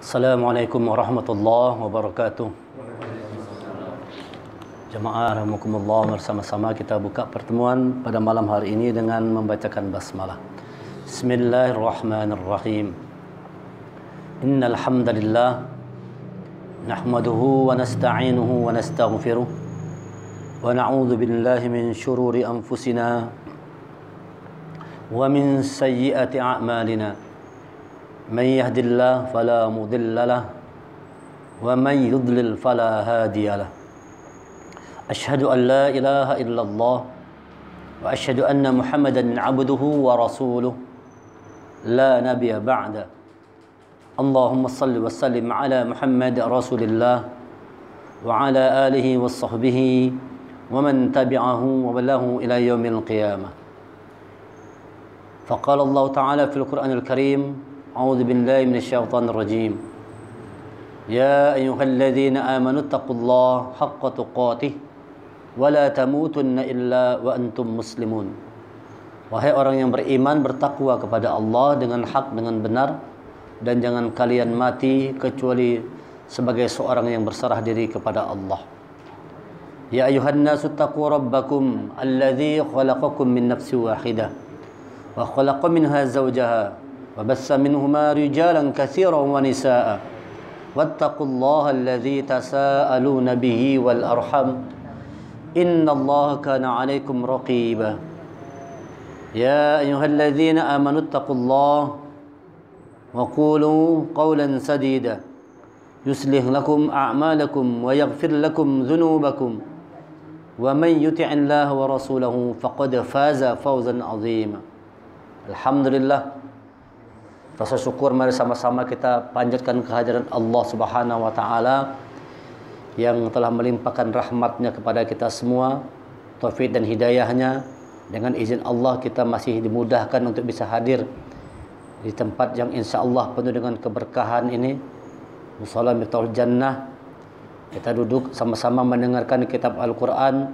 Assalamualaikum warahmatullahi wabarakatuh. Jemaah rahimakumullah, bersama-sama kita buka pertemuan pada malam hari ini dengan membacakan basmalah. Bismillahirrahmanirrahim. Innal hamdalillah nahmaduhu wa nasta'inuhu wa nastaghfiruh wa na'udzu billahi min shururi anfusina wa min sayyiati a'malina. من يهد الله فلا مضل له ومن يضلل فلا هادي له أشهد أن لا إله إلا الله وأشهد أن محمدا عبده ورسوله لا نبي بعده اللهم صل وسلم على محمد رسول الله وعلى آله وصحبه ومن تبعه وبلغه إلى يوم القيامة فقال الله تعالى في القرآن الكريم أعوذ بالله من الشيطان الرجيم يا أيها الذين آمنوا اتقوا الله حق تقاته ولا تموتن إلا وأنتم مسلمون. Wahai orang yang beriman, bertakwa kepada Allah dengan hak, dengan benar, dan jangan kalian mati kecuali sebagai seorang yang berserah diri kepada Allah. Ya ayuhan nasu taqu rabbakum alladzi khalaqakum min nafsin wahidah wa khalaqa minha zawjaha وبث منهما رجالا كثيرا ونساء واتقوا الله الذي تساءلون به والأرحم إن الله كان عليكم رقيبا يا أيها الذين آمنوا اتقوا الله وقولوا قولا سديدا يصلح لكم أعمالكم ويغفر لكم ذنوبكم ومن يطع الله ورسوله فقد فاز فوزا عظيما. الحمد لله. Rasa syukur mari sama-sama kita panjatkan kehadiran Allah Subhanahu wa taala yang telah melimpahkan rahmatnya kepada kita semua, taufik dan hidayahnya. Dengan izin Allah kita masih dimudahkan untuk bisa hadir di tempat yang insya-Allah penuh dengan keberkahan ini, Musalla Miftahul Jannah. Kita duduk sama-sama mendengarkan kitab Al-Qur'an,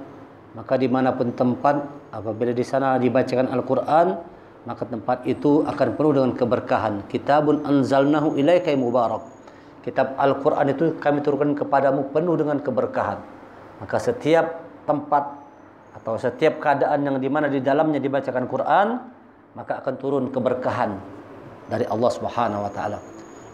maka dimanapun tempat apabila di sana dibacakan Al-Qur'an, maka tempat itu akan penuh dengan keberkahan. Kitabun anzalnahu ilaika mubarak. Kitab Al-Quran itu kami turunkan kepadamu penuh dengan keberkahan. Maka setiap tempat atau setiap keadaan yang dimana di dalamnya dibacakan Quran, maka akan turun keberkahan dari Allah Subhanahu wa taala.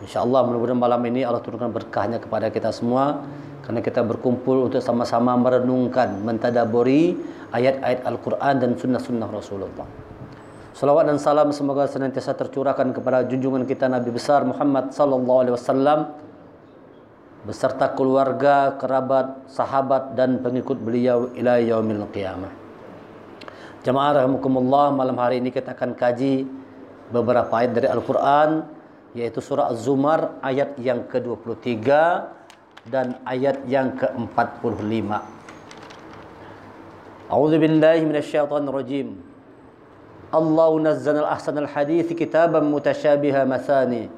InsyaAllah mudah-mudahan malam ini Allah turunkan berkahnya kepada kita semua, karena kita berkumpul untuk sama-sama merenungkan, mentadaburi ayat-ayat Al-Quran dan sunnah-sunnah Rasulullah. Salawat dan salam semoga senantiasa tercurahkan kepada junjungan kita Nabi besar Muhammad sallallahu alaihi wasallam beserta keluarga, kerabat, sahabat dan pengikut beliau ila yaumil qiyamah. Jemaah rahimakumullah, malam hari ini kita akan kaji beberapa ayat dari Al-Qur'an, yaitu surah Az-Zumar ayat yang ke-23 dan ayat yang ke-45. A'udzu billahi minasyaitonir rajim. Allah nazzala al-ahsanal hadits kitaban mutasyabiha mathani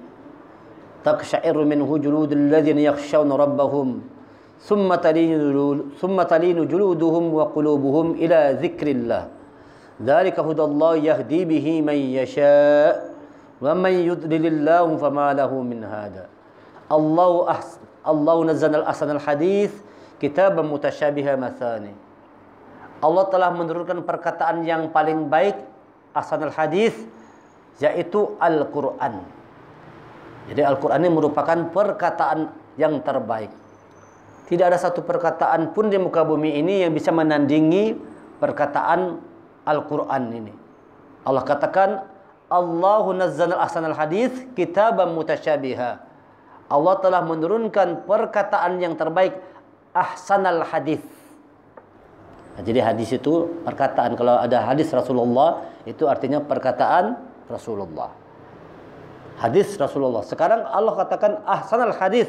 taqsha'iru minhu juludul ladzina yakhshawna rabbahum thumma talinu juluduhum wa qulubuhum ila dzikrillah dzalika hudallahi yahdi bihi man yasha' wa man yudlilillahu fama lahu min hada. Allah nazzala al-ahsanal hadits kitaban mutasyabiha mathani. Allah telah menurunkan perkataan yang paling baik, ahsanul hadis, yaitu Al-Quran. Jadi Al-Quran ini merupakan perkataan yang terbaik. Tidak ada satu perkataan pun di muka bumi ini yang bisa menandingi perkataan Al-Quran ini. Allah katakan, Allahu nazzala ahsanal hadis kitaban mutasyabiha. Allah telah menurunkan perkataan yang terbaik, ahsanal hadis. Nah, jadi hadis itu perkataan. Kalau ada hadis Rasulullah, itu artinya perkataan Rasulullah. Hadis Rasulullah. Sekarang Allah katakan ahsanal hadis.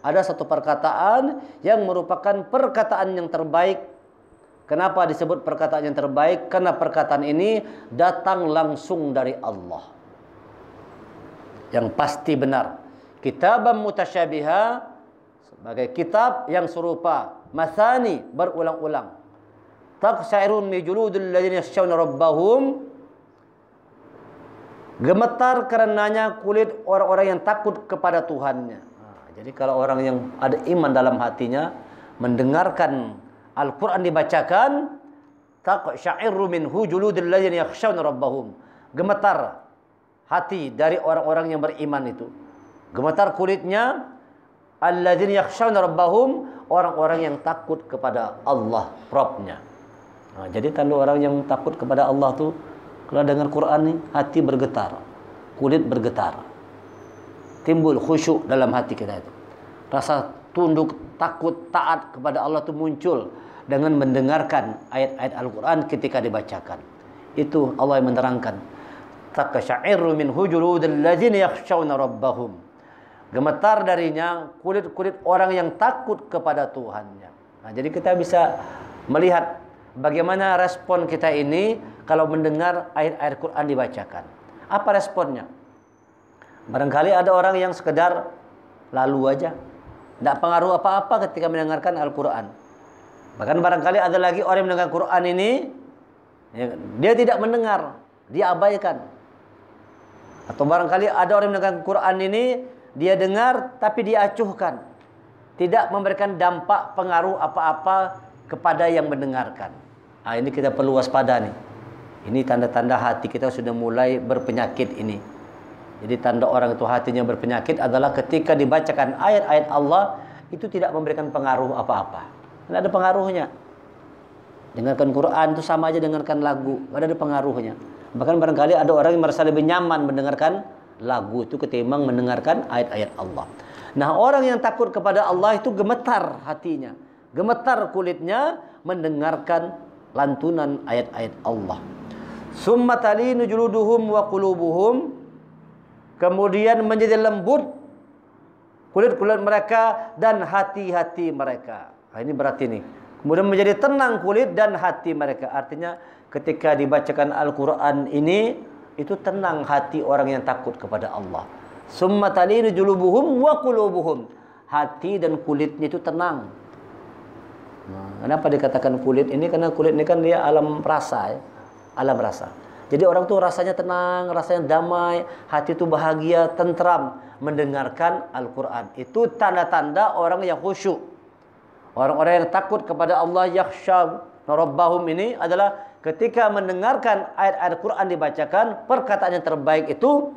Ada satu perkataan yang merupakan perkataan yang terbaik. Kenapa disebut perkataan yang terbaik? Karena perkataan ini datang langsung dari Allah, yang pasti benar. Kitabam mutasyabiha, sebagai kitab yang serupa. Mathani, berulang-ulang. Taqshairun min juludil ladzina yakhshawna rabbahum Gemetar karenanya kulit orang-orang yang takut kepada Tuhannya. Jadi kalau orang yang ada iman dalam hatinya, mendengarkan Al-Quran dibacakan, taqsya'irru minhu juludul ladzina yakhshawna rabbahum. Gemetar hati dari orang-orang yang beriman itu. Gemetar kulitnya alladzina yakhshawna rabbahum, orang-orang yang takut kepada Allah Rabbnya. Jadi tanda orang yang takut kepada Allah tuh kalau dengar Quran nih, hati bergetar, kulit bergetar. Timbul khusyuk dalam hati kita itu. Rasa tunduk, takut, taat kepada Allah itu muncul dengan mendengarkan ayat-ayat Al-Quran ketika dibacakan. Itu Allah yang menerangkan. Taqsya'irru minhu juludul ladzina yakhshawna rabbahum. Gemetar darinya kulit-kulit orang yang takut kepada Tuhannya. Jadi kita bisa melihat bagaimana respon kita ini kalau mendengar ayat-ayat Quran dibacakan. Apa responnya? Barangkali ada orang yang sekedar lalu aja, tidak pengaruh apa-apa ketika mendengarkan Al-Quran. Bahkan barangkali ada lagi orang yang mendengar Quran ini, dia tidak mendengar, dia abaikan. Atau barangkali ada orang yang mendengar Quran ini, dia dengar tapi dia acuhkan, tidak memberikan dampak pengaruh apa-apa kepada yang mendengarkan. Ini kita perlu waspada nih. Ini tanda-tanda hati kita sudah mulai berpenyakit ini. Jadi tanda orang itu hatinya berpenyakit adalah ketika dibacakan ayat-ayat Allah itu tidak memberikan pengaruh apa-apa. Tidak ada pengaruhnya. Dengarkan Quran itu sama aja dengarkan lagu, tidak ada pengaruhnya. Bahkan barangkali ada orang yang merasa lebih nyaman mendengarkan lagu itu ketimbang mendengarkan ayat-ayat Allah. Nah, orang yang takut kepada Allah itu gemetar hatinya, gemetar kulitnya mendengarkan lantunan ayat-ayat Allah. Summa talinu juluduhum wa qulubuhum, kemudian menjadi lembut kulit-kulit mereka dan hati-hati mereka. Ini berarti nih. Kemudian menjadi tenang kulit dan hati mereka. Artinya ketika dibacakan Al-Quran ini, itu tenang hati orang yang takut kepada Allah. Summa talinu julubuhum wa qulubuhum. Hati dan kulitnya itu tenang. Kenapa dikatakan kulit ini? Karena kulit ini kan dia alam rasa, ya. Alam rasa. Jadi orang tuh rasanya tenang, rasanya damai, hati itu bahagia, tentram mendengarkan Al-Quran. Itu tanda-tanda orang yang khusyuk. Orang-orang yang takut kepada Allah, yakhsha rabbahum, ini adalah ketika mendengarkan ayat-ayat Quran dibacakan, perkataan yang terbaik itu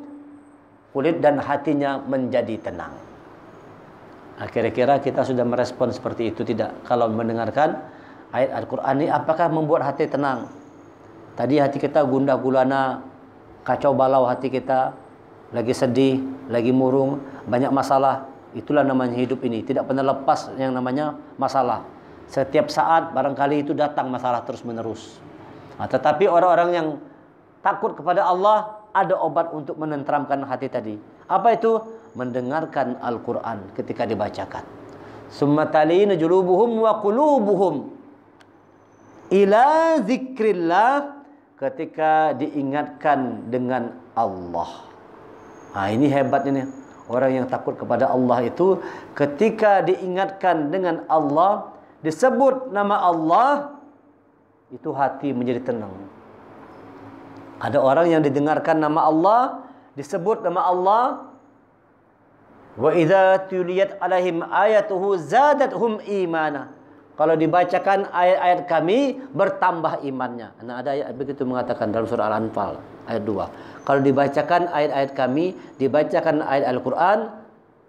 kulit dan hatinya menjadi tenang. Kira-kira kita sudah merespon seperti itu tidak? Kalau mendengarkan ayat Al-Quran ini, apakah membuat hati tenang? Tadi hati kita gundah gulana, kacau balau hati kita, lagi sedih, lagi murung, banyak masalah. Itulah namanya hidup ini, tidak pernah lepas yang namanya masalah. Setiap saat barangkali itu datang masalah terus menerus. Tetapi orang-orang yang takut kepada Allah, ada obat untuk menenteramkan hati tadi. Apa itu? Mendengarkan Al-Quran ketika dibacakan. Summa talinu julubuhum wa qulubuhum ila zikrillah, ketika diingatkan dengan Allah. Ini hebat ini. Orang yang takut kepada Allah itu ketika diingatkan dengan Allah, disebut nama Allah, itu hati menjadi tenang. Ada orang yang didengarkan nama Allah, disebut nama Allah, wa idza tuliyat alaihim ayatuhu zadatuhum imana. Kalau dibacakan ayat-ayat kami, bertambah imannya. Nah, ada ayat begitu mengatakan dalam surah Al-Anfal ayat 2. Kalau dibacakan ayat-ayat kami, dibacakan ayat Al-Quran,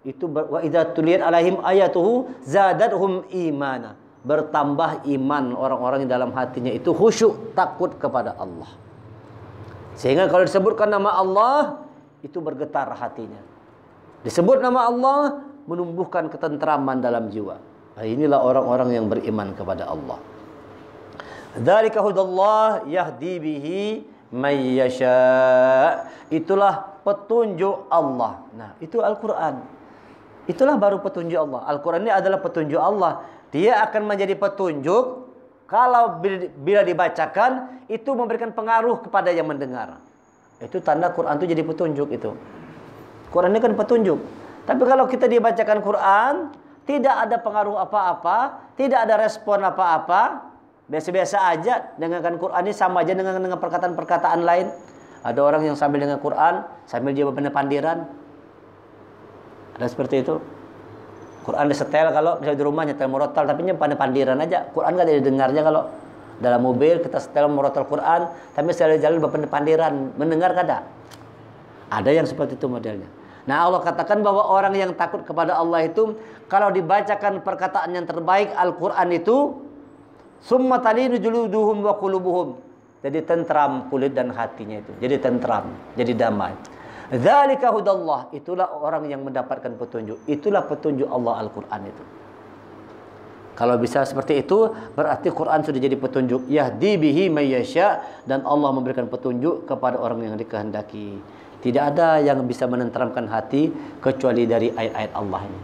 itu wa idza tuliyat alaihim ayatuhu zadatuhum imana. Bertambah iman orang-orang yang dalam hatinya itu khusyuk, takut kepada Allah. Sehingga kalau disebutkan nama Allah, itu bergetar hatinya. Disebut nama Allah, menumbuhkan ketentraman dalam jiwa. Inilah orang-orang yang beriman kepada Allah. Dzalika hudallah yahdi bihi may yasha. Itulah petunjuk Allah. Nah, itu Al-Quran. Itulah baru petunjuk Allah. Al-Quran ini adalah petunjuk Allah. Dia akan menjadi petunjuk kalau bila dibacakan itu memberikan pengaruh kepada yang mendengar. Itu tanda Quran itu jadi petunjuk itu. Quran ini kan petunjuk. Tapi kalau kita dibacakan Quran, tidak ada pengaruh apa-apa, tidak ada respon apa-apa, biasa-biasa aja. Dengarkan Quran ini sama aja dengan perkataan-perkataan lain. Ada orang yang sambil dengan Quran, sambil dia berpandiran. Ada seperti itu. Quran disetel kalau misalnya di rumah nyetel murotal, tapi pandiran aja. Quran nggak didengarnya kalau dalam mobil kita setel murotal Quran, tapi sekali jalan berpandiran, mendengar kada. Ada yang seperti itu modelnya. Nah, Allah katakan bahwa orang yang takut kepada Allah itu kalau dibacakan perkataan yang terbaik Al-Quran itu, summa talinu juluduhum wa qulubuhum. Jadi tentram kulit dan hatinya itu. Jadi tentram, jadi damai. Dzalika hudallah, itulah orang yang mendapatkan petunjuk. Itulah petunjuk Allah Al-Quran itu. Kalau bisa seperti itu, berarti Quran sudah jadi petunjuk. Yahdi bihi may yasha, dan Allah memberikan petunjuk kepada orang yang dikehendaki. Tidak ada yang bisa menenteramkan hati kecuali dari ayat-ayat Allah ini.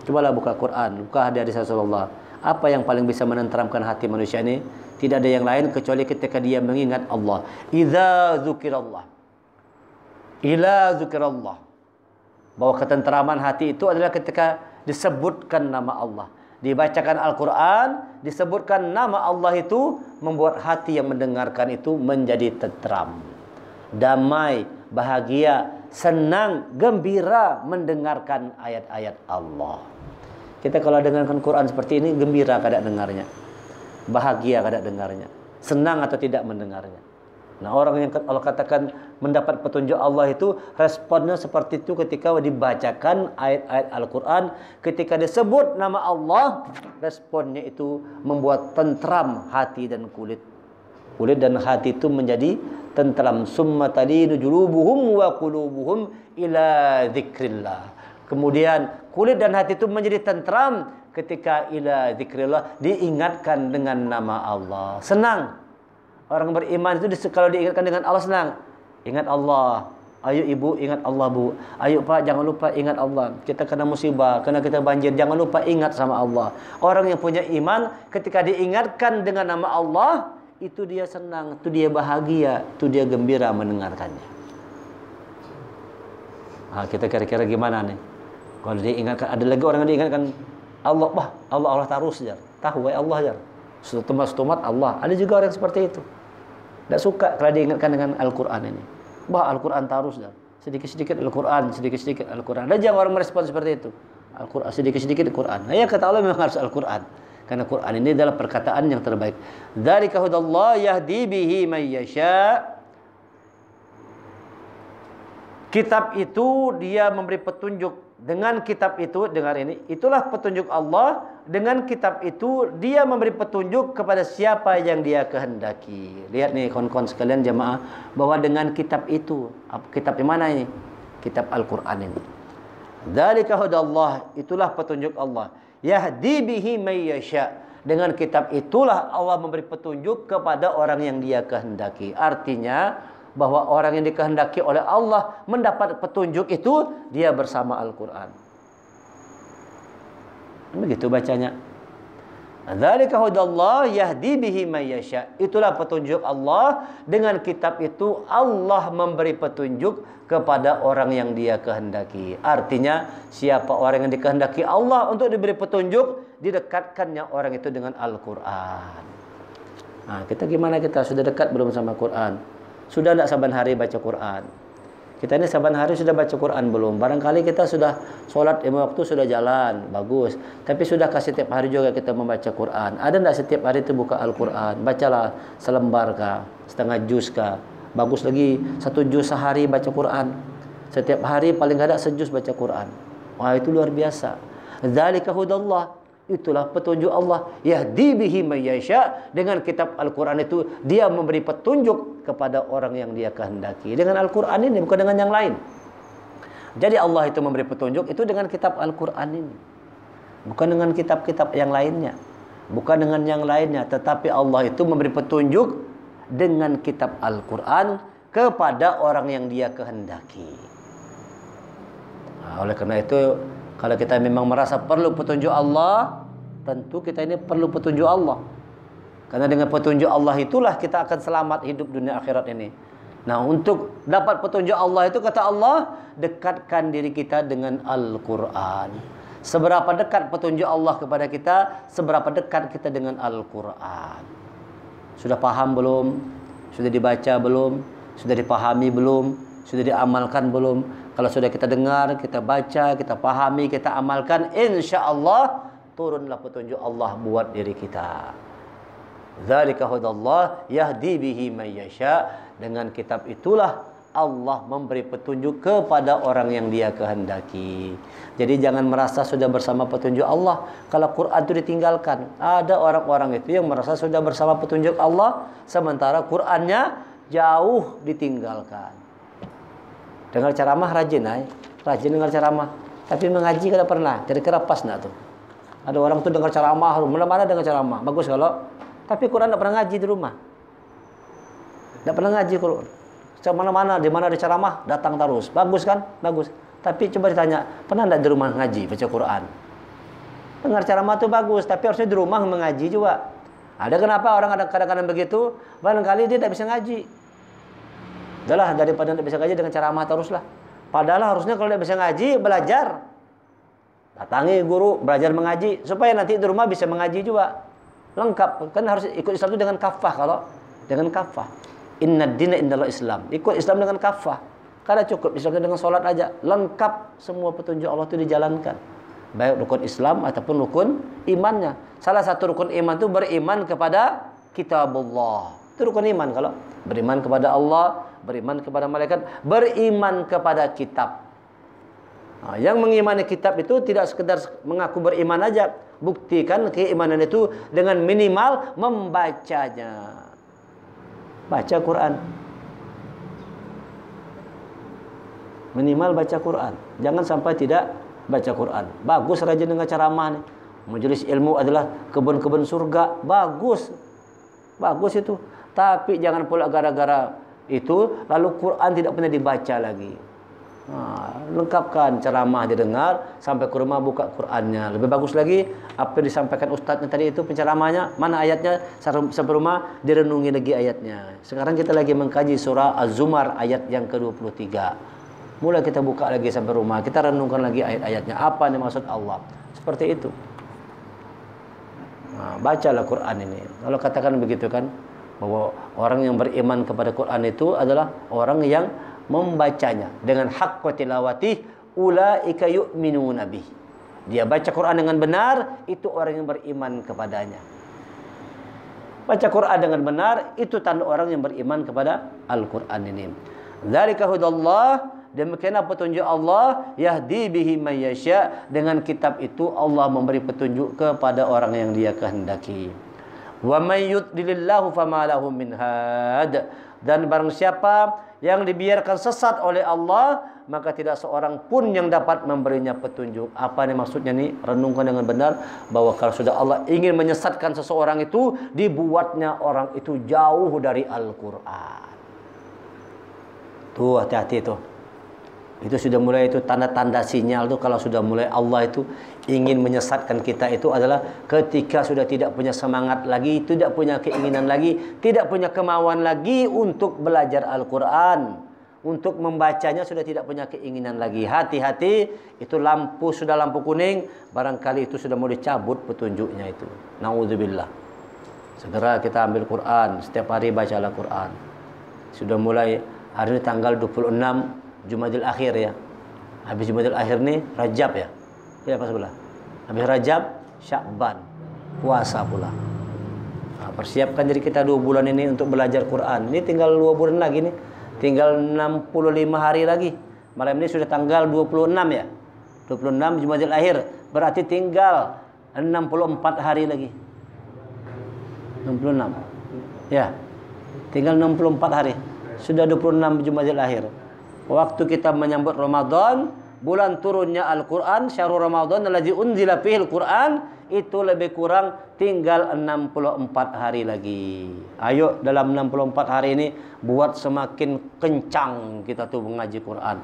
Cobalah buka Quran, buka hadis Rasulullah. Apa yang paling bisa menenteramkan hati manusia ini? Tidak ada yang lain kecuali ketika dia mengingat Allah. Idza dzukirallah. Ila dzukirallah. Bahwa ketenteraman hati itu adalah ketika disebutkan nama Allah. Dibacakan Al-Quran, disebutkan nama Allah itu, membuat hati yang mendengarkan itu menjadi tentram, damai, bahagia, senang, gembira mendengarkan ayat-ayat Allah. Kita kalau dengarkan Quran seperti ini, gembira kada dengarnya, bahagia kada dengarnya, senang atau tidak mendengarnya. Nah, orang yang Allah katakan mendapat petunjuk Allah itu responnya seperti itu ketika dibacakan ayat-ayat Al-Quran. Ketika disebut nama Allah, responnya itu membuat tentram hati dan kulit. Kulit dan hati itu menjadi tentram. Summa talinu julubuhum wa qulubuhum ila dzikrillah. Kemudian kulit dan hati itu menjadi tentram ketika ila dzikrillah, diingatkan dengan nama Allah. Senang. Orang beriman itu kalau diingatkan dengan Allah senang. Ingat Allah. Ayo ibu ingat Allah bu. Ayo pak jangan lupa ingat Allah. Kita kena musibah, kena kita banjir, jangan lupa ingat sama Allah. Orang yang punya iman ketika diingatkan dengan nama Allah, itu dia senang, itu dia bahagia, itu dia gembira mendengarkannya. Nah, kita kira-kira gimana nih? Kalau diingatkan, ada lagi orang yang diingatkan Allah, bah Allah terus ya. Tahu ya Allah ya. Stumat Allah. Ada juga orang seperti itu. Tidak suka kalau diingatkan dengan Al-Quran ini. Bah Al-Quran terus dah. Sedikit-sedikit Al-Quran, sedikit-sedikit Al-Quran. Ada jangan orang merespon seperti itu. Al-Quran sedikit-sedikit Al-Quran. Nah, ya kata Allah memang harus Al-Quran. Karena Quran ini adalah perkataan yang terbaik. Dzalika hudallah yahdi bihi may yasha. Kitab itu dia memberi petunjuk. Dengan kitab itu, dengar ini, itulah petunjuk Allah. Dengan kitab itu dia memberi petunjuk kepada siapa yang dia kehendaki. Lihat nih kawan-kawan sekalian jemaah, bahwa dengan kitab itu, kitab yang mana ini? Kitab Al-Quran ini. Dzalika hudallah, itulah petunjuk Allah. Yahdi bihi may yasha. Dengan kitab itulah Allah memberi petunjuk kepada orang yang dia kehendaki. Artinya bahwa orang yang dikehendaki oleh Allah mendapat petunjuk itu dia bersama Al-Quran. Begitu bacanya. Dzalika hudallah yahdi bihi may yasha. Itulah petunjuk Allah. Dengan kitab itu Allah memberi petunjuk kepada orang yang dia kehendaki. Artinya siapa orang yang dikehendaki Allah untuk diberi petunjuk, didekatkannya orang itu dengan Al-Quran. Nah, kita gimana, kita sudah dekat belum sama Quran? Sudah tidak saban hari baca Quran? Kita ini saban hari sudah baca Quran belum? Barangkali kita sudah sholat 5 waktu sudah jalan, bagus. Tapi sudah kasih setiap hari juga kita membaca Quran. Ada tidak setiap hari itu buka Al-Quran? Bacalah selembar kah, setengah juz kah? Bagus lagi 1 juz sehari baca Quran. Setiap hari paling tidak sejuz baca Quran. Wah, itu luar biasa. Dzalika hudallah. Itulah petunjuk Allah. Yahdi bihi may yasha. Dengan kitab Al-Quran itu dia memberi petunjuk kepada orang yang dia kehendaki. Dengan Al-Quran ini, bukan dengan yang lain. Jadi Allah itu memberi petunjuk itu dengan kitab Al-Quran ini. Bukan dengan kitab-kitab yang lainnya. Bukan dengan yang lainnya. Tetapi Allah itu memberi petunjuk dengan kitab Al-Quran kepada orang yang dia kehendaki. Nah, oleh karena itu, kalau kita memang merasa perlu petunjuk Allah, tentu kita ini perlu petunjuk Allah. Karena dengan petunjuk Allah itulah kita akan selamat hidup dunia akhirat ini. Nah, untuk dapat petunjuk Allah itu, kata Allah, dekatkan diri kita dengan Al-Quran. Seberapa dekat petunjuk Allah kepada kita, seberapa dekat kita dengan Al-Quran. Sudah paham belum? Sudah dibaca belum? Sudah dipahami belum? Sudah diamalkan belum? Kalau sudah kita dengar, kita baca, kita pahami, kita amalkan, insya Allah turunlah petunjuk Allah buat diri kita. Dzalika hudallah yahdi bihi may yasha. Dengan kitab itulah Allah memberi petunjuk kepada orang yang Dia kehendaki. Jadi jangan merasa sudah bersama petunjuk Allah kalau Quran itu ditinggalkan. Ada orang-orang itu yang merasa sudah bersama petunjuk Allah sementara Qurannya jauh ditinggalkan. Dengar ceramah rajin, rajin dengar ceramah, tapi mengaji kada pernah. Kira-kira pas enggak tuh? Ada orang tuh dengar ceramah, mana-mana dengar ceramah, bagus kalau, tapi Quran enggak pernah ngaji di rumah. Enggak pernah ngaji Quran. Mana-mana, di mana ada ceramah, datang terus. Bagus kan? Bagus. Tapi coba ditanya, pernah enggak di rumah ngaji, baca Quran? Dengar ceramah itu bagus, tapi harusnya di rumah mengaji juga. Ada kenapa orang ada kadang-kadang begitu? Barangkali dia tidak bisa ngaji. Udahlah, daripada tidak bisa ngaji dengan ceramah teruslah. Padahal harusnya kalau tidak bisa ngaji, belajar. Datangi guru, belajar mengaji. Supaya nanti di rumah bisa mengaji juga. Lengkap. Kan harus ikut Islam itu dengan kafah. Kalau dengan kafah. Inna dina indallah Islam. Ikut Islam dengan kafah. Karena cukup Islam dengan sholat aja. Lengkap semua petunjuk Allah itu dijalankan. Baik rukun Islam ataupun rukun imannya. Salah satu rukun iman itu beriman kepada kitabullah. Itu rukun iman kalau. Beriman kepada Allah, beriman kepada malaikat, beriman kepada kitab. Nah, yang mengimani kitab itu tidak sekedar mengaku beriman aja. Buktikan keimanan itu dengan minimal membacanya. Baca Quran. Minimal baca Quran. Jangan sampai tidak baca Quran. Bagus rajin dengan ceramah nih. Majelis ilmu adalah kebun-kebun surga. Bagus. Bagus itu. Tapi jangan pula gara-gara itu lalu Quran tidak pernah dibaca lagi. Lengkapkan ceramah didengar sampai ke rumah buka Qurannya. Lebih bagus lagi apa yang disampaikan ustadznya tadi itu penceramahnya, mana ayatnya sampai rumah direnungi lagi ayatnya. Sekarang kita lagi mengkaji surah Az-Zumar ayat yang ke-23. Mulai kita buka lagi sampai rumah, kita renungkan lagi ayat-ayatnya. Apa nih maksud Allah? Seperti itu. Bacalah Quran ini. Kalau katakan begitu kan, bahwa orang yang beriman kepada Quran itu adalah orang yang membacanya dengan haqqa tilawatih, ulaika yu'minuna bih. Dia baca Quran dengan benar, itu orang yang beriman kepadanya. Baca Quran dengan benar, itu tanda orang yang beriman kepada Al-Quran ini. Dzalika hudallah, demikianlah petunjuk Allah, yahdi bihi may yasha. Dengan kitab itu Allah memberi petunjuk kepada orang yang Dia kehendaki. Wa may yudlilillahu fama lahu min had. Dan barang siapa yang dibiarkan sesat oleh Allah, maka tidak seorang pun yang dapat memberinya petunjuk. Apa nih maksudnya nih? Renungkan dengan benar bahwa kalau sudah Allah ingin menyesatkan seseorang itu, dibuatnya orang itu jauh dari Al-Quran. Tuh hati-hati tuh. Itu sudah mulai, itu tanda-tanda sinyal tuh kalau sudah mulai Allah itu ingin menyesatkan kita itu adalah ketika sudah tidak punya semangat lagi, tidak punya keinginan lagi, tidak punya kemauan lagi untuk belajar Al-Quran, untuk membacanya sudah tidak punya keinginan lagi. Hati-hati, itu lampu sudah lampu kuning, barangkali itu sudah mau dicabut petunjuknya itu. Na'udzubillah. Segera kita ambil Quran, setiap hari bacalah Quran. Sudah mulai hari ini tanggal 26 Jumadil Akhir ya. Habis Jumadil Akhir nih Rajab ya. Ya apa sebelah. Habis Rajab, Sya'ban, puasa pula. Nah, persiapkan diri kita 2 bulan ini untuk belajar Quran. Ini tinggal 2 bulan lagi nih. Tinggal 65 hari lagi. Malam ini sudah tanggal 26 ya. 26 Jumadil Akhir. Berarti tinggal 64 hari lagi. 66. Ya. Tinggal 64 hari. Sudah 26 Jumadil Akhir. Waktu kita menyambut Ramadan, bulan turunnya Al-Quran, syahrul Ramadan alladzi unzila fihil Quran, itu lebih kurang tinggal 64 hari lagi. Ayo dalam 64 hari ini buat semakin kencang kita tuh mengaji Quran.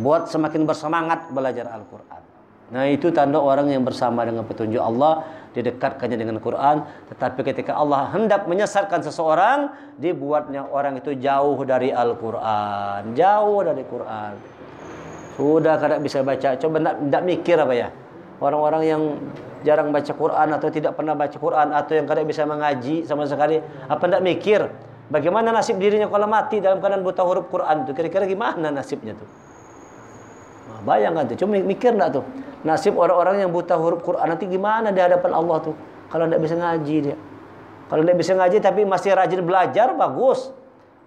Buat semakin bersemangat belajar Al-Quran. Nah, itu tanda orang yang bersama dengan petunjuk Allah, didekatkannya dengan Quran. Tetapi ketika Allah hendak menyesatkan seseorang, dibuatnya orang itu jauh dari Al-Quran, jauh dari Quran. Sudah kada bisa baca, coba tidak mikir apa ya. Orang-orang yang jarang baca Quran atau tidak pernah baca Quran atau yang kada bisa mengaji sama sekali, apa tidak mikir? Bagaimana nasib dirinya kalau mati dalam keadaan buta huruf Quran itu? Kira-kira gimana nasibnya tuh? Nah, bayangkan tuh, cuma mikir enggak tuh? Nasib orang-orang yang buta huruf Quran nanti gimana di hadapan Allah tuh? Kalau enggak bisa ngaji dia. Kalau enggak bisa ngaji tapi masih rajin belajar, bagus.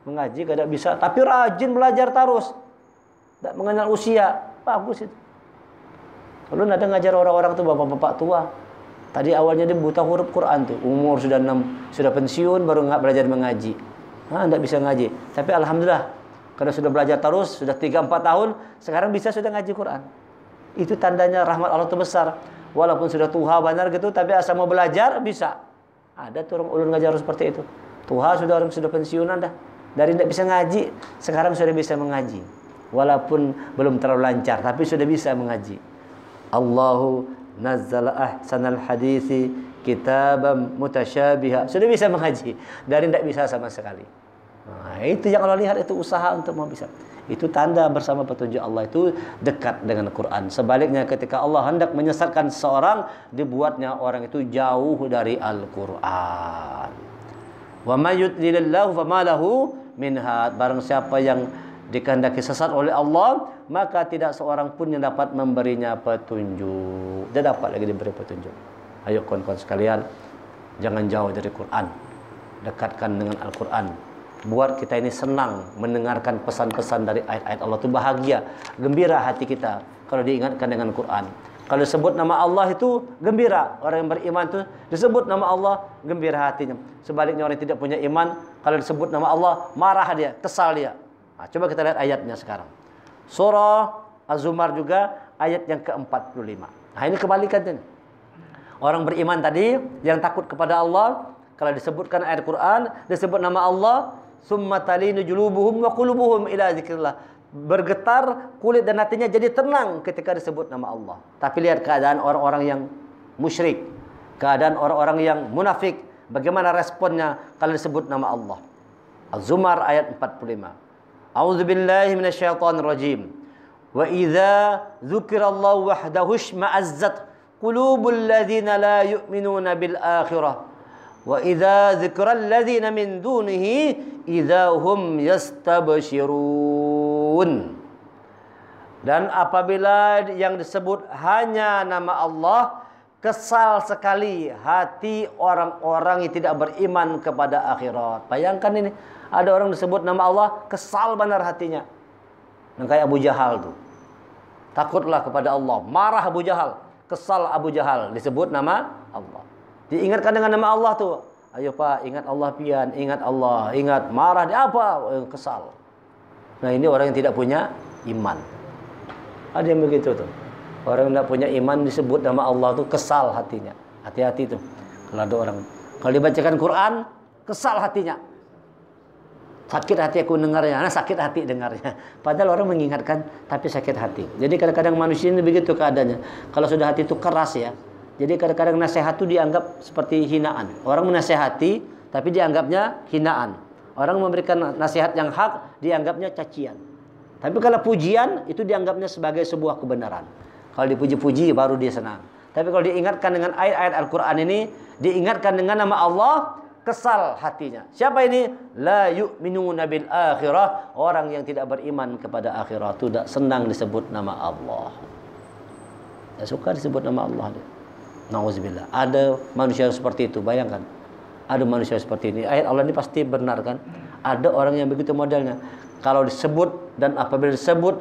Mengaji enggak bisa, tapi rajin belajar terus. Enggak mengenal usia, bagus itu. Kalau ada ngajar orang-orang tuh bapak-bapak tua. Tadi awalnya dia buta huruf Quran tuh, umur sudah pensiun baru nggak belajar mengaji. Enggak bisa ngaji. Tapi alhamdulillah, karena sudah belajar terus, sudah 3-4 tahun, sekarang bisa sudah ngaji Quran. Itu tandanya rahmat Allah itu besar. Walaupun sudah tua benar gitu, tapi asal mau belajar bisa. Ada tuh orang ulun ngajar seperti itu. Tua sudah orang sudah pensiunan dah. Dari tidak bisa ngaji, sekarang sudah bisa mengaji. Walaupun belum terlalu lancar, tapi sudah bisa mengaji. Allahu nazzala ahsanal hadisi kitaban mutasyabiha. Sudah bisa mengaji. Dari tidak bisa sama sekali. Nah, itu yang Allah lihat, itu usaha untuk mau bisa. Itu tanda bersama petunjuk Allah itu dekat dengan Quran. Sebaliknya ketika Allah hendak menyesatkan seseorang, dibuatnya orang itu jauh dari Al-Quran. Wa may yudlilillahu fama lahu min had. Barang siapa yang dikehendaki sesat oleh Allah, maka tidak seorang pun yang dapat memberinya petunjuk. Dia dapat lagi diberi petunjuk. Ayo kawan-kawan sekalian, jangan jauh dari Quran. Dekatkan dengan Al-Quran. Buat kita ini senang mendengarkan pesan-pesan dari ayat-ayat Allah itu, bahagia, gembira hati kita kalau diingatkan dengan Quran. Kalau disebut nama Allah itu gembira. Orang yang beriman itu disebut nama Allah, gembira hatinya. Sebaliknya orang yang tidak punya iman, kalau disebut nama Allah marah dia, kesal dia. Nah, coba kita lihat ayatnya sekarang. Surah Az-Zumar juga ayat yang ke-45. Nah, ini kebalikannya. Orang beriman tadi yang takut kepada Allah, kalau disebutkan ayat Quran, disebut nama Allah, summa talinu julubuhum wa qulubuhum ila zikrillah. Bergetar kulit dan hatinya jadi tenang ketika disebut nama Allah. Tapi lihat keadaan orang-orang yang musyrik, keadaan orang-orang yang munafik, bagaimana responnya kalau disebut nama Allah. Az-Zumar ayat 45. A'udzubillahi minasyaitonir rajim. Wa idza dzukirallahu wahdahu shma'azzat qulubul ladzina la yu'minuna bil akhirah. Wa idza dzikral ladzina min dunihi idza hum yastabshirun. Dan apabila yang disebut hanya nama Allah, kesal sekali hati orang-orang yang tidak beriman kepada akhirat. Bayangkan ini, ada orang disebut nama Allah, kesal benar hatinya. Yang kayak Abu Jahal tuh. Takutlah kepada Allah, marah Abu Jahal, kesal Abu Jahal disebut nama Allah. Diingatkan dengan nama Allah tuh. Ayo Pak, ingat Allah pian, ingat Allah, ingat, marah dia apa? Kesal. Nah, ini orang yang tidak punya iman. Ada yang begitu tuh. Orang yang tidak punya iman disebut nama Allah tuh kesal hatinya. Hati-hati tuh. Kalau ada orang, kalau dibacakan Quran, kesal hatinya. Sakit hati aku dengarnya, nah sakit hati dengarnya. Padahal orang mengingatkan, tapi sakit hati. Jadi kadang-kadang manusia ini begitu keadaannya. Kalau sudah hati itu keras ya. Jadi kadang-kadang nasihat itu dianggap seperti hinaan. Orang menasihati, tapi dianggapnya hinaan. Orang memberikan nasihat yang hak, dianggapnya cacian. Tapi kalau pujian, itu dianggapnya sebagai sebuah kebenaran. Kalau dipuji-puji, baru dia senang. Tapi kalau diingatkan dengan ayat-ayat Al-Quran ini, diingatkan dengan nama Allah, kesal hatinya. Siapa ini? La yu'minuna bil akhirah. Orang yang tidak beriman kepada akhirat itu tidak senang disebut nama Allah. Tidak suka disebut nama Allah dia. Nauzubillah. Ada manusia seperti itu, bayangkan. Ada manusia seperti ini. Ayat Allah ini pasti benar kan? Ada orang yang begitu modelnya. Kalau disebut dan apabila disebut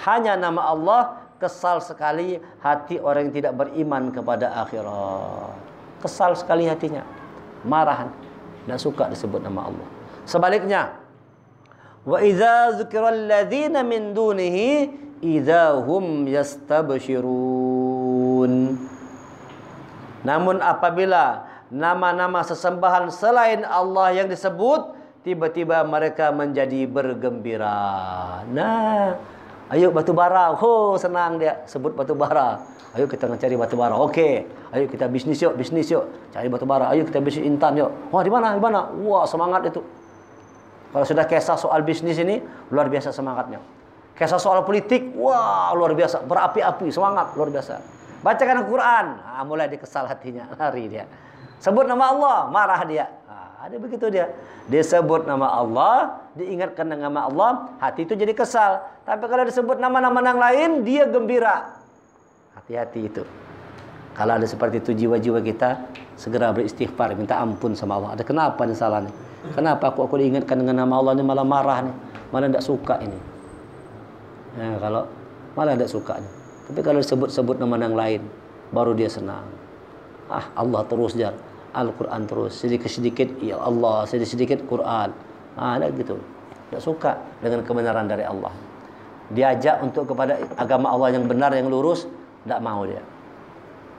hanya nama Allah, kesal sekali hati orang yang tidak beriman kepada akhirat. Kesal sekali hatinya. Marahan. Tidak suka disebut nama Allah. Sebaliknya, wa idza dzukiral ladzina min dunihi idza hum yastabshirun. Namun apabila nama-nama sesembahan selain Allah yang disebut, tiba-tiba mereka menjadi bergembira. Nah, ayo batu bara, senang dia sebut batu bara. Ayo kita mencari batu bara. Oke, ayo kita bisnis yuk, cari batu bara. Ayo kita bisnis intan yuk. Wah, di mana? Wah, semangat itu. Kalau sudah kisah soal bisnis ini, luar biasa semangatnya. Kisah soal politik, wah, luar biasa, berapi-api, semangat, luar biasa. Bacakan Al-Quran, mulai dikesal hatinya, lari dia. Sebut nama Allah, marah dia. Ada begitu dia. Disebut nama Allah, diingatkan dengan nama Allah, hati itu jadi kesal. Tapi kalau disebut nama-nama yang lain, dia gembira. Hati-hati itu. Kalau ada seperti itu jiwa-jiwa kita, segera beristighfar, minta ampun sama Allah. Ada kenapa nih salah nih? Kenapa aku diingatkan dengan nama Allah ini malah marah nih, malah tidak suka ini. Nah, kalau malah tidak suka nih. Tapi kalau disebut-sebut nama yang lain, baru dia senang. Allah terus jar, Al-Quran terus, sedikit-sedikit ya Allah, sedikit-sedikit Quran. Ada gitu. Tidak suka dengan kebenaran dari Allah. Diajak untuk kepada agama Allah yang benar, yang lurus, tidak mau dia.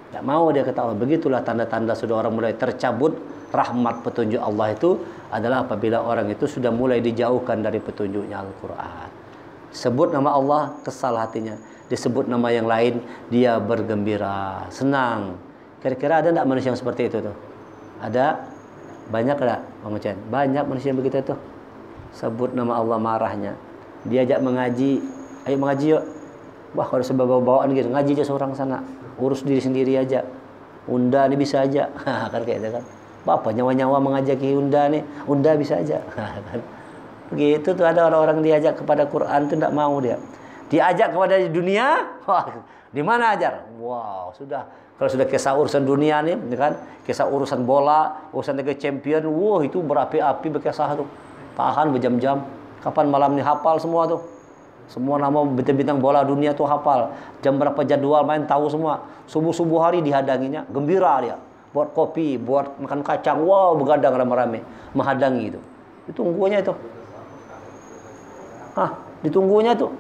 Tidak mau dia, kata Allah. Begitulah tanda-tanda sudah orang mulai tercabut rahmat petunjuk Allah itu adalah apabila orang itu sudah mulai dijauhkan dari petunjuknya Al-Quran. Sebut nama Allah, kesal hatinya. Disebut nama yang lain, dia bergembira, senang. Kira-kira ada tidak manusia yang seperti itu tuh? Ada? Banyak tidak, Bang Ucen? Banyak manusia yang begitu tuh. Sebut nama Allah marahnya. Diajak mengaji, ayo mengaji yuk. Wah, kalau sebab-bawaan gitu, ngaji aja seorang sana. Urus diri sendiri aja. Unda nih bisa aja. Kan kayak itu kan. Bapak nyawa-nyawa mengajaki Unda nih. Unda bisa aja. Begitu tuh ada orang-orang diajak kepada Quran tuh tidak mau dia. Diajak kepada dunia, wah, di mana ajar? Wow, sudah. Kalau sudah kisah urusan dunia nih, kan? Kisah urusan bola, urusan Liga Champion, wah itu berapi-api berkisah tuh. Tahan berjam-jam. Kapan malam nih hafal semua tuh. Semua nama bintang-bintang bola dunia tuh hafal. Jam berapa jadwal main tahu semua. Subuh-subuh hari dihadanginya, gembira dia. Buat kopi, buat makan kacang, wow begadang rame-rame, menghadangi itu. Ditunggunya itu. Ditunggunya tuh.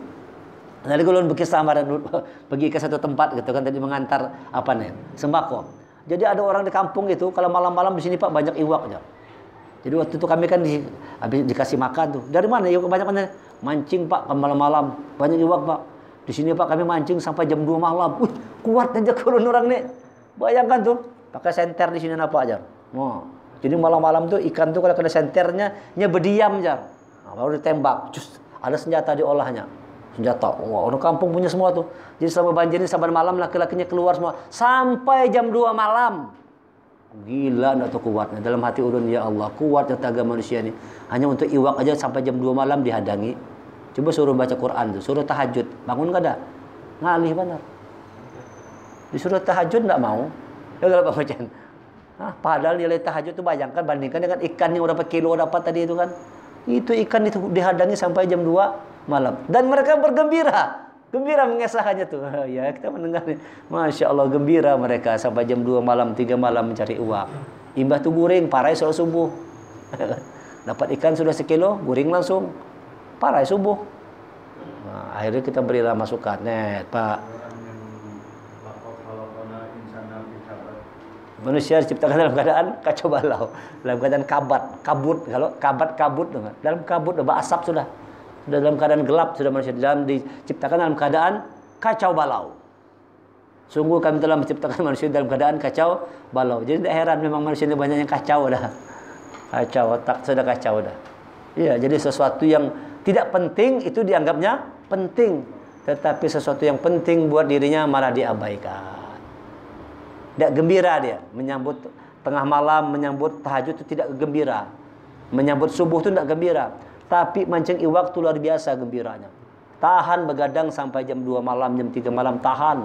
Nanti kalau berkisah pergi ke satu tempat gitu kan, tadi mengantar apa nih, sembako. Jadi ada orang di kampung itu kalau malam-malam di sini Pak banyak iwak aja. Jadi waktu itu kami kan habis dikasih makan tuh. Dari mana iwak banyak mana? Mancing Pak malam-malam, banyak iwak Pak. Di sini Pak kami mancing sampai jam 2 malam. Kuat aja kalau orang nih. Bayangkan tuh, pakai senter di sini apa aja. Oh. Jadi malam-malam tuh ikan tuh kalau kena senternya berdiam aja. Baru ditembak. Cus, ada senjata diolahnya. Senjata. Wah, orang kampung punya semua tuh. Jadi selama banjir ini saban malam laki-lakinya keluar semua sampai jam 2 malam. Gila enggak tuh kuatnya. Dalam hati ulun, ya Allah, kuatnya tenaga manusia ini. Hanya untuk iwak aja sampai jam 2 malam dihadangi. Coba suruh baca Quran tuh, suruh tahajud. Bangun enggak ada? Ngalih benar. Disuruh tahajud enggak mau. Ya kalau Bang Ucen. Padahal nilai tahajud tuh bayangkan bandingkan dengan ikan yang berapa kilo dapat tadi itu kan. Itu ikan itu dihadangi sampai jam 2 malam. Dan mereka bergembira. Gembira mengesahkannya tuh. Ya, kita mendengar nih. Masya Allah, gembira mereka sampai jam 2 malam, 3 malam mencari uang. Imbah tuh guring, parai soal subuh. Dapat ikan sudah sekilo, guring langsung. Parai subuh. Nah, akhirnya kita berilah masukan. Net, Pak. Manusia diciptakan dalam keadaan kacau balau. Dalam keadaan kabut. Kalau kabut. Dalam kabut, udah asap sudah dalam keadaan gelap sudah manusia, diciptakan dalam keadaan kacau balau. Sungguh kami telah menciptakan manusia dalam keadaan kacau balau. Jadi tidak heran memang manusia ini banyak yang kacau dah. Kacau, otak sudah kacau dah. Iya, jadi sesuatu yang tidak penting itu dianggapnya penting. Tetapi sesuatu yang penting buat dirinya malah diabaikan. Tidak gembira dia. Menyambut tengah malam, menyambut tahajud itu tidak gembira. Menyambut subuh itu tidak gembira. Tapi mancing iwak itu luar biasa gembiranya. Tahan begadang sampai jam 2 malam, jam 3 malam tahan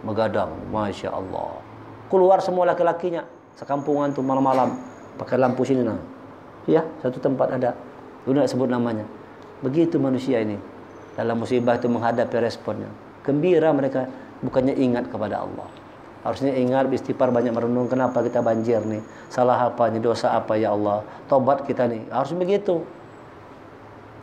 begadang. Masya Allah. Keluar semua laki-lakinya. Sekampungan tuh malam-malam pakai lampu sini nah. Ya, satu tempat ada. Udah sebut namanya. Begitu manusia ini. Dalam musibah itu menghadapi responnya. Gembira mereka, bukannya ingat kepada Allah. Harusnya ingat, istighfar, banyak merenung kenapa kita banjir nih. Salah apa nih, dosa apa ya Allah. Tobat kita nih. Harusnya begitu.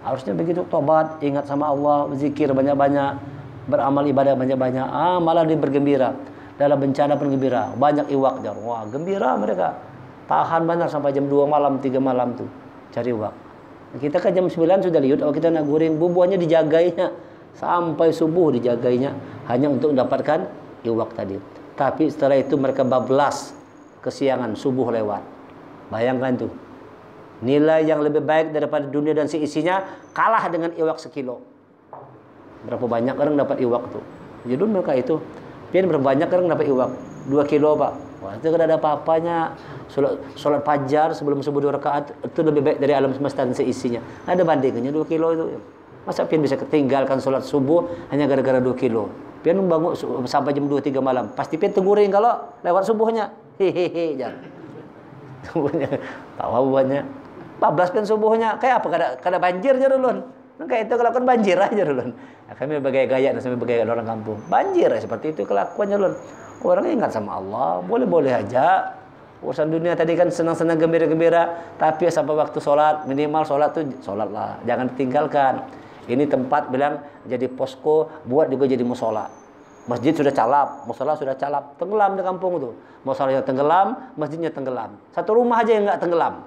Harusnya begitu, tobat, ingat sama Allah, zikir banyak-banyak, beramal ibadah banyak-banyak. Malah dia bergembira. Dalam bencana pun gembira. Banyak iwak. Wah, gembira mereka. Tahan benar sampai jam 2 malam, 3 malam tuh. Cari iwak. Kita kan jam 9 sudah liut. Kalau kita nak goreng, bumbuannya dijagainya. Sampai subuh dijagainya. Hanya untuk mendapatkan iwak tadi. Tapi setelah itu mereka bablas. Kesiangan, subuh lewat. Bayangkan tuh. Nilai yang lebih baik daripada dunia dan seisinya kalah dengan iwak sekilo. Berapa banyak orang dapat iwak tuh? Jadi mereka itu. Pian berapa banyak orang dapat iwak? 2 kilo Pak. Wah, itu kada ada apa-apanya. Salat fajar sebelum subuh 2 rakaat itu lebih baik dari alam semesta dan seisinya. Ada bandingannya 2 kilo itu. Masa pian bisa ketinggalkan salat subuh hanya gara-gara 2 kilo? Pian bangun sampai jam 2 3 malam. Pasti pian teguring kalau lewat subuhnya. Hehehe, jangan. Subuhnya tahu buahnya. 14 pian subuhnya. Kayak apa? Kada banjir je dulun. Kayak itu kelakuan banjir aja dulun. Ya, kami bergaya gaya dan sampai bergaya orang kampung. Banjir ya, seperti itu kelakuannya dulun. Orang ingat sama Allah, boleh-boleh aja. Urusan dunia tadi kan senang-senang gembira-gembira, tapi sampai waktu sholat, minimal sholat tuh sholatlah, jangan ditinggalkan. Ini tempat bilang jadi posko, buat juga jadi musola. Masjid sudah calap, musola sudah calap, tenggelam di kampung tuh. Musolanya tenggelam, masjidnya tenggelam. Satu rumah aja yang nggak tenggelam.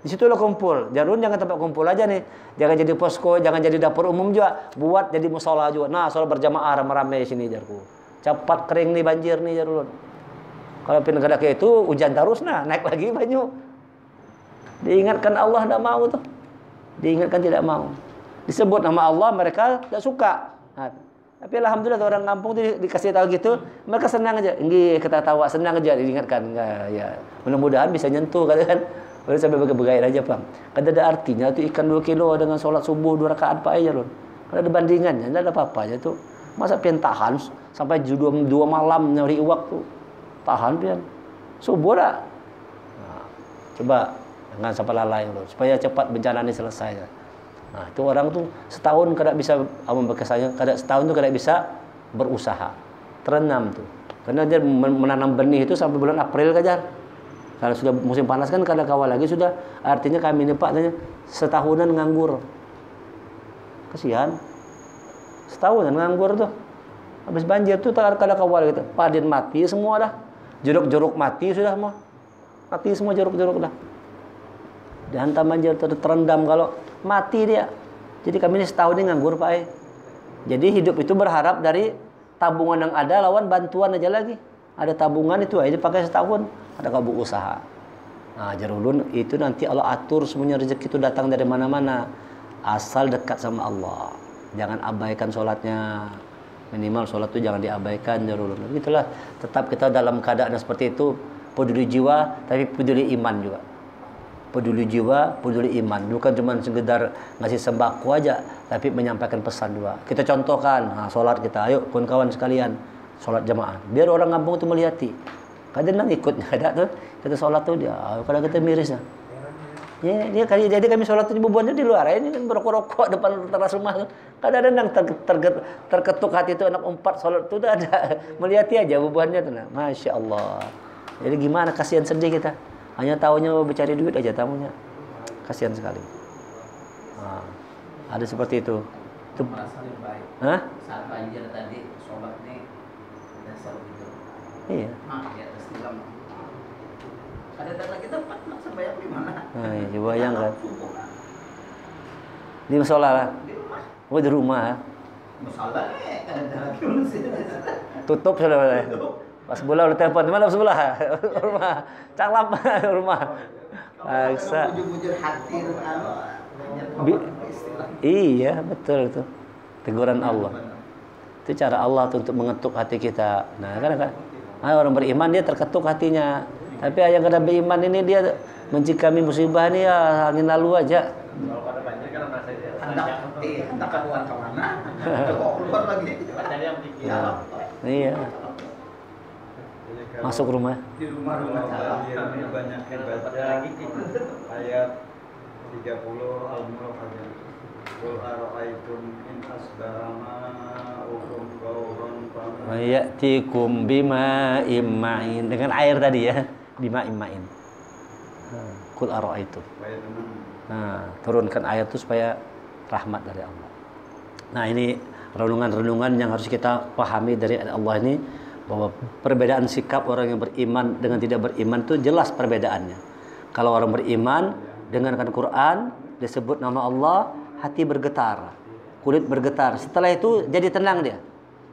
Di situ lo kumpul. Jarun jangan tempat kumpul aja nih. Jangan jadi posko, jangan jadi dapur umum juga. Buat jadi musola juga. Nah, sholat berjamaah ramai-ramai di sini jarku. Cepat kering nih banjir nih jarun. Kalau pindah kayak itu hujan terus nah naik lagi banyu. Diingatkan Allah tidak mau tuh. Diingatkan tidak mau. Disebut nama Allah mereka tidak suka. Nah, tapi alhamdulillah orang kampung tuh dikasih tahu gitu, mereka senang aja. Nggih, kita tahu senang aja diingatkan. Enggak, ya. Mudah-mudahan bisa nyentuh kan. Boleh sampai bergaya aja, Bang. Kan ada artinya tuh ikan 2 kilo dengan sholat subuh 2 rakaat Pak aja loh. Kan ada bandingannya, enggak ada apa-apanya tuh. Masa pian tahan sampai 2 malam nyari uang tuh. Tahan pian. Subuh dah. Nah, coba jangan sampai lalai loh, supaya cepat bencana ini selesai. Nah, itu orang tuh setahun kada bisa berkesanya, setahun tuh kada bisa berusaha. Terendam tuh. Karena dia menanam benih itu sampai bulan April kajar. Kalau sudah musim panas kan kada kawal lagi sudah. Artinya kami ini Pak setahunan nganggur. Kasihan. Setahunan nganggur tuh. Habis banjir tuh kada kawal gitu. Padin mati semua dah. Jeruk-jeruk mati sudah semua. Mati semua jeruk-jeruk dah. Dihantam banjir terendam kalau mati dia. Jadi kami ini setahun ini nganggur Pak. Jadi hidup itu berharap dari tabungan yang ada lawan bantuan aja lagi. Ada tabungan itu aja pakai setahun. Ada kabuk usaha. Nah, jarulun itu nanti Allah atur semuanya rezeki itu datang dari mana-mana. Asal dekat sama Allah. Jangan abaikan sholatnya. Minimal sholat itu jangan diabaikan jarulun. Itulah. Tetap kita dalam keadaan seperti itu. Peduli jiwa tapi peduli iman juga. Peduli jiwa, peduli iman. Bukan cuma sekedar ngasih sembako aja, tapi menyampaikan pesan juga. Kita contohkan, nah, sholat kita. Ayo kawan-kawan sekalian, sholat jamaah. Biar orang kampung itu melihati. Kadang ikut, ada tuh kita sholat tuh dia. Kadang kita miris. Ya, dia kali jadi kami sholat itu bebuannya di luar. Ini kan berokok-rokok depan teras rumah. Kadang-kadang terketuk hati itu anak 4 sholat itu udah ada melihati aja bebuannya tuh. Nah. Masya Allah. Jadi gimana kasihan sedih kita. Hanya tahunya mencari duit aja tamunya. Kasihan sekali. Nah, ada seperti itu. Itu merasa lebih baik. Hah? Saat banjir tadi sholat nih dan selalu gitu. Iya. Nah, di atas tilam. Ada lagi tempat nak sembahyang di mana? Nah, iya, coba bayangkan. Di musola lah. Di rumah. Oh, di rumah. Musola nih ada lagi masjid. Tutup sudah. Pas bola udah telepon, mana sebelah rumah, calap rumah. Bisa. Bujur-bujur hati Iya betul itu teguran Allah. Itu cara Allah untuk mengetuk hati kita. Nah kan orang beriman dia terketuk hatinya. Tapi yang kada beriman ini dia mencikami musibah ini ya angin lalu aja. Kalau pada banjir kan rasanya hendak keluar ke mana? Keluar lagi. Cari yang pikir. Iya. Masuk rumah. Di rumah-rumah banjir ini banyak yang baca ayat 30 Al-Mulk aja. Qul ara'aytum in asbahama ukum qawran Ya'tikum bima'im ma'in. Dengan air tadi ya, bima'im ma'in. Qul ara'aytum. Nah, turunkan ayat itu supaya rahmat dari Allah. Nah, ini renungan-renungan yang harus kita pahami dari Allah ini, bahwa perbedaan sikap orang yang beriman dengan tidak beriman itu jelas perbedaannya. Kalau orang beriman dengarkan Quran, disebut nama Allah, hati bergetar, kulit bergetar. Setelah itu jadi tenang dia.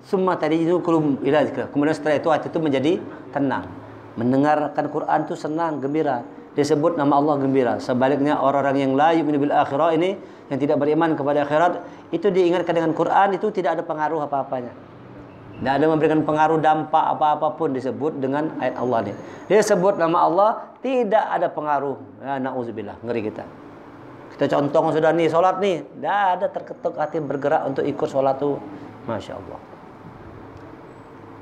Semua tadi itu kemudian setelah itu hati itu menjadi tenang. Mendengarkan Quran itu senang, gembira. Disebut nama Allah gembira. Sebaliknya orang-orang yang la yu'minu bil akhirah ini, yang tidak beriman kepada akhirat, itu diingatkan dengan Quran itu tidak ada pengaruh apa-apanya. Tidak ada memberikan pengaruh dampak apa-apapun disebut dengan ayat Allah nih. Dia sebut nama Allah, tidak ada pengaruh. Ya, na'udzubillah, ngeri kita. Kita contoh sudah nih, sholat nih. Tidak ada terketuk hati bergerak untuk ikut sholat tuh. Masya Allah.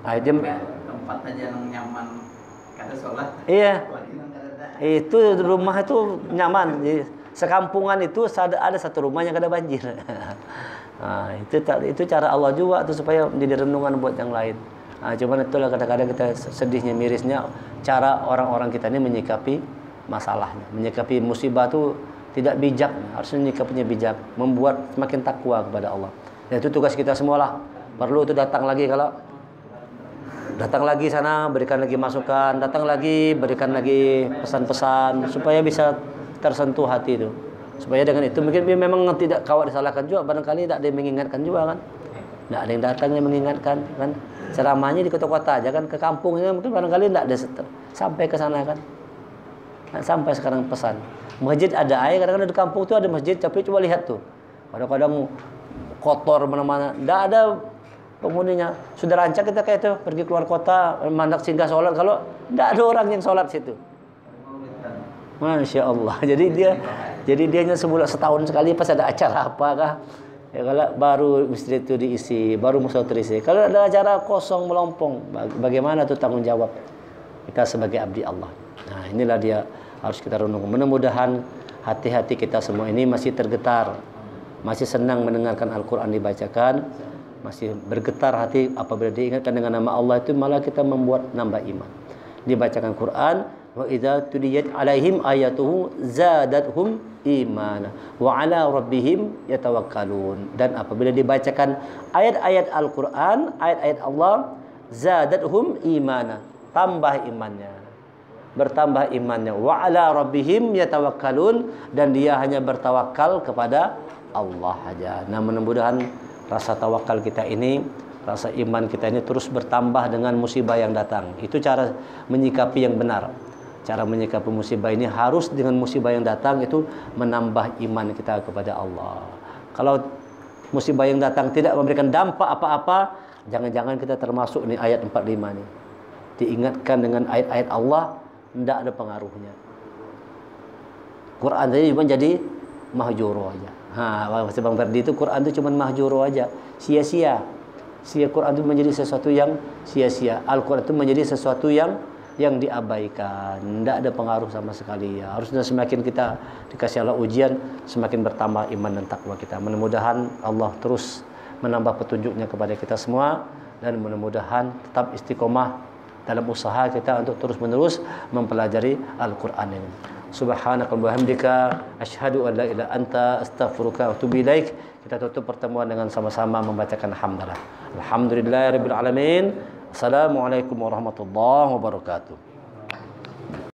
Nah, itu tempat aja yang nyaman kada sholat. iya. Lagi nang kada. Itu rumah itu nyaman. Jadi, sekampungan itu ada satu rumah yang kada banjir. Nah, itu cara Allah juga tuh supaya menjadi renungan buat yang lain. Nah, cuman itulah kadang-kadang kita sedihnya, mirisnya cara orang-orang kita ini menyikapi masalahnya, menyikapi musibah tuh tidak bijak, harus menyikapinya bijak, membuat semakin takwa kepada Allah. Dan itu tugas kita semualah. Perlu itu datang lagi sana, berikan lagi masukan, datang lagi, berikan lagi pesan-pesan supaya bisa tersentuh hati itu. Supaya dengan itu mungkin memang tidak kawat disalahkan juga, barangkali tidak ada yang mengingatkan juga kan. Tidak ada yang datang yang mengingatkan kan. Ceramahnya di kota-kota aja kan, ke kampungnya mungkin barangkali tidak ada sampai ke sana kan. Nah, sampai sekarang pesan. Masjid ada air, kadang-kadang di kampung itu ada masjid, tapi coba lihat tuh. Kadang-kadang kotor mana-mana, tidak ada penghuninya. Sudah rancak kita kayak itu, pergi keluar kota, mandak singgah sholat, kalau tidak ada orang yang sholat situ. Masya Allah. Jadi dia hanya sebulan setahun sekali pas ada acara apakah. Ya kalau baru masjid itu diisi, baru musola terisi. Kalau ada acara kosong melompong, bagaimana tuh tanggung jawab kita sebagai abdi Allah. Nah, inilah dia harus kita renung. Mudah-mudahan hati-hati kita semua ini masih tergetar, masih senang mendengarkan Al-Quran dibacakan, masih bergetar hati apabila diingatkan dengan nama Allah, itu malah kita membuat nambah iman. Dibacakan Quran, wa idza tuliyat alaihim ayatuhu zadatuhum imana wa ala rabbihim yatawakkalun. Dan apabila dibacakan ayat-ayat Al-Quran, ayat-ayat Allah, zadatuhum imana, tambah imannya, bertambah imannya, wa ala rabbihim yatawakkalun, dan dia hanya bertawakal kepada Allah saja. Nah, mudah-mudahan rasa tawakal kita ini, rasa iman kita ini terus bertambah dengan musibah yang datang. Itu cara menyikapi yang benar. Cara menyikapi musibah ini harus dengan musibah yang datang itu menambah iman kita kepada Allah. Kalau musibah yang datang tidak memberikan dampak apa-apa, jangan-jangan kita termasuk nih ayat 45 nih. Diingatkan dengan ayat-ayat Allah, tidak ada pengaruhnya. Quran tadi cuma jadi mahjuro aja. Maksud Bang Ferdi itu Quran itu cuma mahjuro aja, sia-sia. Quran itu menjadi sesuatu yang sia-sia. Al-Quran itu menjadi sesuatu yang diabaikan, tidak ada pengaruh sama sekali. Ya, harusnya semakin kita dikasih Allah ujian, semakin bertambah iman dan takwa kita. Mudah-mudahan Allah terus menambah petunjuknya kepada kita semua, dan mudah-mudahan tetap istiqomah dalam usaha kita untuk terus-menerus mempelajari Al-Quran ini. Subhanakallahumma wa bihamdika asyhadu an la ilaha illa anta astaghfiruka wa atubu ilaik. Kita tutup pertemuan dengan sama-sama membacakan hamdalah. Alhamdulillahirabbil alamin. Assalamualaikum warahmatullahi wabarakatuh.